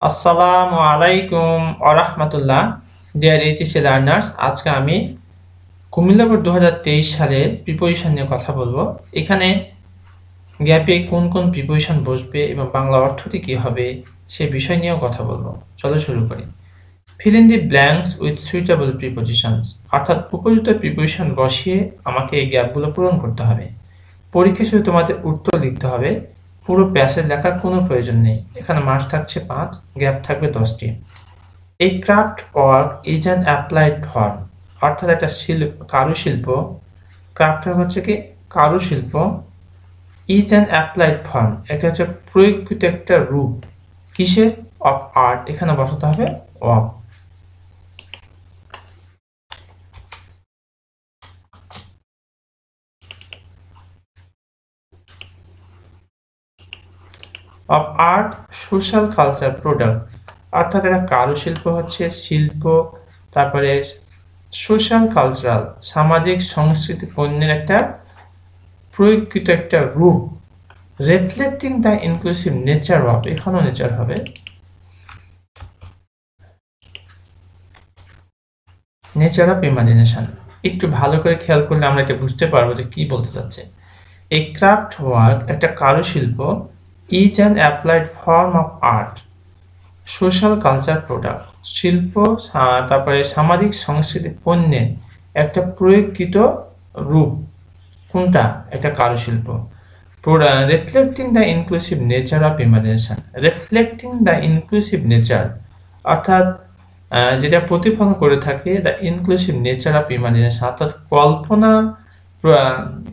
আসসালামু আলাইকুম ওয়া রাহমাতুল্লাহ। ডিয়ার এইচএসসি লার্নার্স, আজকে আমি কুমিল্লা বোর্ড 2023 সালের প্রিপোজিশন নিয়ে কথা বলবো। এখানে গ্যাপে কোন কোন প্রিপোজিশন বসবে এবং বাংলা অর্থটি কী হবে সেই বিষয় নিয়েও কথা বলবো। চলো শুরু করি। Fill in the blanks with suitable prepositions, অর্থাৎ উপযুক্ত প্রিপোজিশন বসিয়ে আমাকে এই গ্যাপগুলো পূরণ করতে হবে। পরীক্ষা শুধু তোমাদের উত্তর লিখতে হবে, পুরো প্যাসেজ লেখার কোনো প্রয়োজন নেই। এখানে মার্কস থাকছে 5, গ্যাপ থাকবে 10টি। এই craft work is an applied form, অর্থাৎ একটা কারুশিল্প। ক্রাফট হচ্ছে কি কারুশিল্প। ইজ অ্যান অ্যাপ্লাইড ফর্ম, এটা হচ্ছে প্রয়োগকৃত একটা রূপ। কিসের? অফ আর্ট, এখানে বসাতে হবে of. Of art social culture product, অর্থাৎ একটা কারুশিল্প হচ্ছে শিল্প, তারপরে সোশ্যাল কালচারাল সামাজিক সংস্কৃতি পণ্যের একটা প্রয়োগকৃত একটা রূপ। Reflecting the inclusive nature of, এখানেও নেচার হবে। নেচার অফ ইমাজিনেশন, একটু ভালো করে খেয়াল করলে আমরা এটা বুঝতে পারবো যে কি বলতে চাচ্ছে। এই ক্রাফট ওয়ার্ক একটা কারুশিল্প, is an applied form of art social culture product, শিল্প তারপরে সামাজিক সংস্কৃতি পণ্যের একটা প্রয়োগকৃত রূপ। কোনটা? একটা কারুশিল্প। Reflecting the inclusive nature of imagination, reflecting the inclusive nature, অর্থাৎ যেটা প্রতিফলন করে থাকে the inclusive nature of imagination, অর্থাৎ কল্পনা,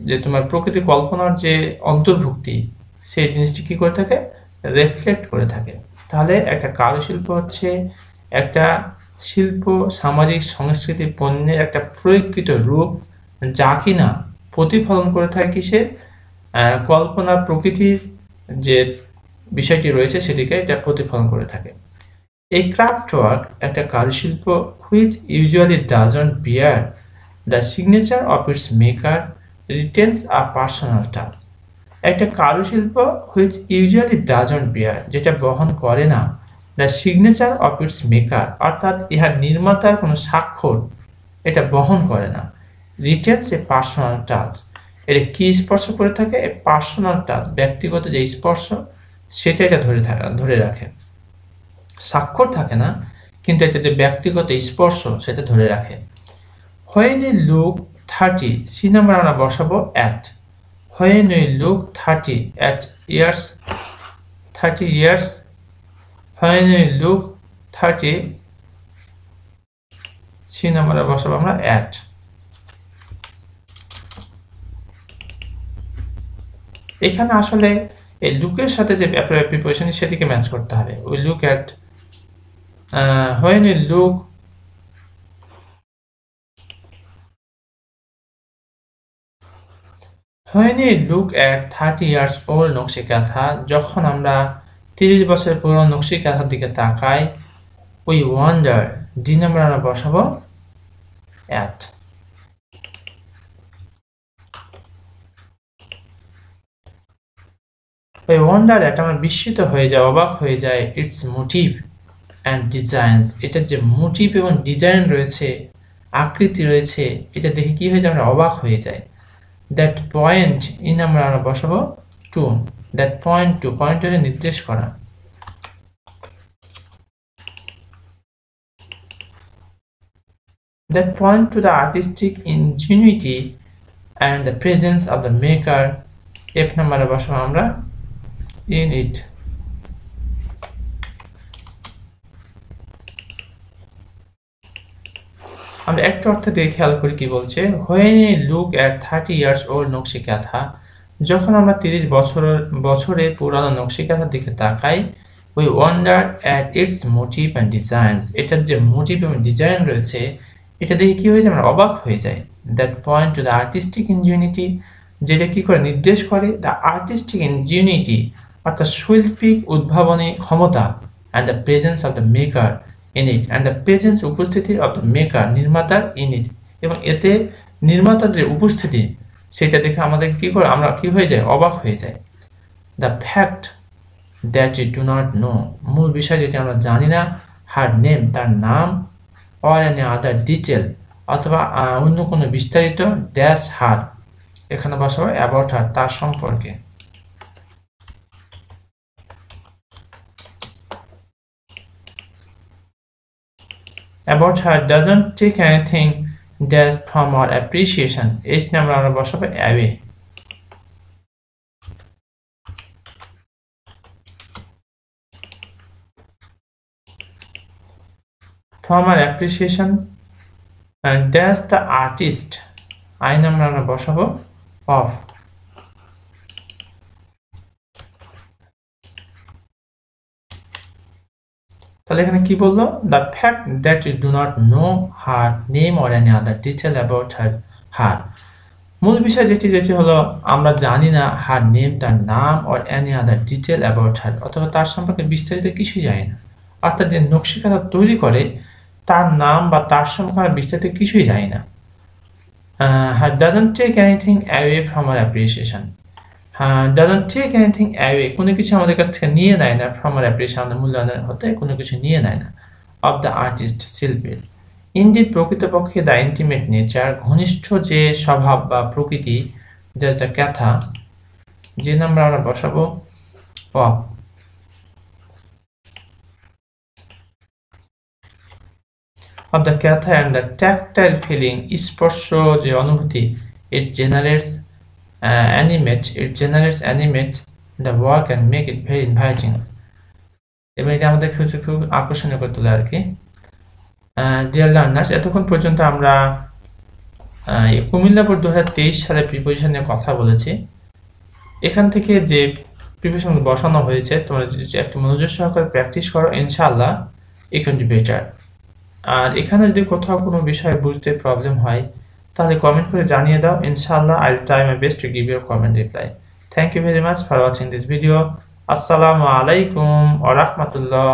যে তোমার প্রকৃতি কল্পনার যে অন্তর্ভুক্তি, সেই জিনিসটি কি করে থাকে? রিফ্লেক্ট করে থাকে। তাহলে একটা কারুশিল্প হচ্ছে একটা শিল্প সামাজিক সংস্কৃতি পণ্যের একটা প্রয়োগকৃত রূপ, যা কিনা প্রতিফলন করে থাকে কিসের? কল্পনা প্রকৃতির যে বিষয়টি রয়েছে সেটিকে এটা প্রতিফলন করে থাকে। এই ক্রাফট ওয়ার্ক একটা কারুশিল্প which usually doesn't bear the signature of its maker, রিটেন্স a personal touch. একটা কারুশিল্প হুইচ ইউজুয়ালি ডাজন্ট বিয়ার, যেটা বহন করে না the signature of its maker, অর্থাৎ ইহার নির্মাতার কোনো স্বাক্ষর এটা বহন করে না। রিটেন্স এ পার্সোনাল টাচ, এটা কি স্পর্শ করে থাকে? পার্সোনাল টাচ, ব্যক্তিগত যে স্পর্শ সেটা এটা ধরে রাখে। স্বাক্ষর থাকে না, কিন্তু এটা যে ব্যক্তিগত স্পর্শ সেটা ধরে রাখে। When you look 30, C number আমরা বসাবো at. When you look 30 years, when you look 30, C নাম্বারে বসাবো আমরা at. এখানে আসলে এই লুকের সাথে যে প্রিপোজিশন সেটিকে ম্যাচ করতে হবে। We look at, when you look When you look at 30 years old Nakshi Kantha, যখন আমরা 30 বছরের পুরনো নকশিকাঁথার দিকে তাকাই, we wonder, ডি নাম্বার আমরা বসাবো at. we wonder at আমরা বিস্মিত হয়ে যাই, অবাক হয়ে যায়, its motive and designs, এটার যে মোটিভ এবং ডিজাইন রয়েছে, আকৃতি রয়েছে, এটা দেখে কি হয়ে যায়? আমরা অবাক হয়ে যাই। দ্যাট পয়েন্ট, ই নাম্বার আমরা বসাবো two. That point to, point হলে নির্দেশ করা। That point to the artistic ingenuity and the presence of the maker, F নাম্বারে বসাবো আমরা ইন ইট। আমরা একটা অর্থ দিয়ে খেয়াল করি কি বলছে। When you look at 30 years old Nakshi Kantha, যখন আমরা 30 বছরের পুরানো নকশিকাঁথার দিকে তাকাই, we wonder at its motive and designs, এটার যে মোটিভ এবং ডিজাইন রয়েছে এটা দেখে কি হয়ে যায়? আমরা অবাক হয়ে যাই। That point to the artistic ingenuity, যেটা কি করে? নির্দেশ করে the artistic ingenuity, অর্থাৎ শৈল্পিক উদ্ভাবনী ক্ষমতা, and the presence of the maker in it, and the presence উপস্থিতি of the maker, নির্মাতার in it, এবং এতে নির্মাতার যে উপস্থিতি সেটা দেখে আমাদের কি করে? আমরা কি হয়ে যায়? অবাক হয়ে যায়। The fact that we do not know, মূল বিষয় যেটি আমরা জানি না, her name তার নাম, or any other detail অথবা অন্য কোনো বিস্তারিত, dash her এখানে বসাবো about her তার সম্পর্কে। About her doesn't take anything dash from our appreciation, h number আমরা বসাবো away। From our appreciation and dash the artist, I number আমরা বসাবো of। তাহলে এখানে কি বললো, the fact that you do not know her name or any other detail about her, মূল বিষয় যেটি হলো আমরা জানি না her name তার নাম or any other detail about her অথবা তার সম্পর্কে বিস্তারিত কিছুই জানি না, অর্থাৎ যে নকশিকাঁথা তৈরি করে তার নাম বা তার সম্পর্কে বিস্তারিত কিছুই জানি না। her doesn't take anything away from our appreciation, doesn't take anything away কোনো কিছু আমাদের কাছ থেকে নিয়ে নেয় না, from our appreciation আমাদের মূল্যায়ন হতে কোনো কিছু নিয়ে নেয় না, of the artist শিল্পীর। ইনডিড প্রকৃতপক্ষে দ্য ইন্টিমেট নেচার ঘনিষ্ঠ যে স্বভাব বা প্রকৃতি, দ্যাটস দ্য ক্যাথা যে নাম্বার আমরা বসাবো of। of the catha and the tactile feeling স্পর্শ যে অনুভূতি, it generates animate the work and make it very inviting, এবং এটা আমাদের খুব আকর্ষণীয় করে তোলে আর কি। ডিয়ার লার্নার্স, এতক্ষণ পর্যন্ত আমরা কুমিল্লা বোর্ড 2023 সালে প্রিপোজিশন নিয়ে কথা বলেছি। এখান থেকে যে প্রিপোজিশন বসানো হয়েছে তোমরা যদি একটু মনোযোগ সহকারে প্র্যাকটিস করো, ইনশাআল্লাহ it can be better। আর এখানে যদি কোথাও কোনো বিষয় বুঝতে প্রবলেম হয় তাহলে কমেন্ট করে জানিয়ে দাও, ইনশাআল্লাহ I will try my best to give you a comment reply. Thank you very much for watching this video. Assalamu alaikum wa rahmatullah.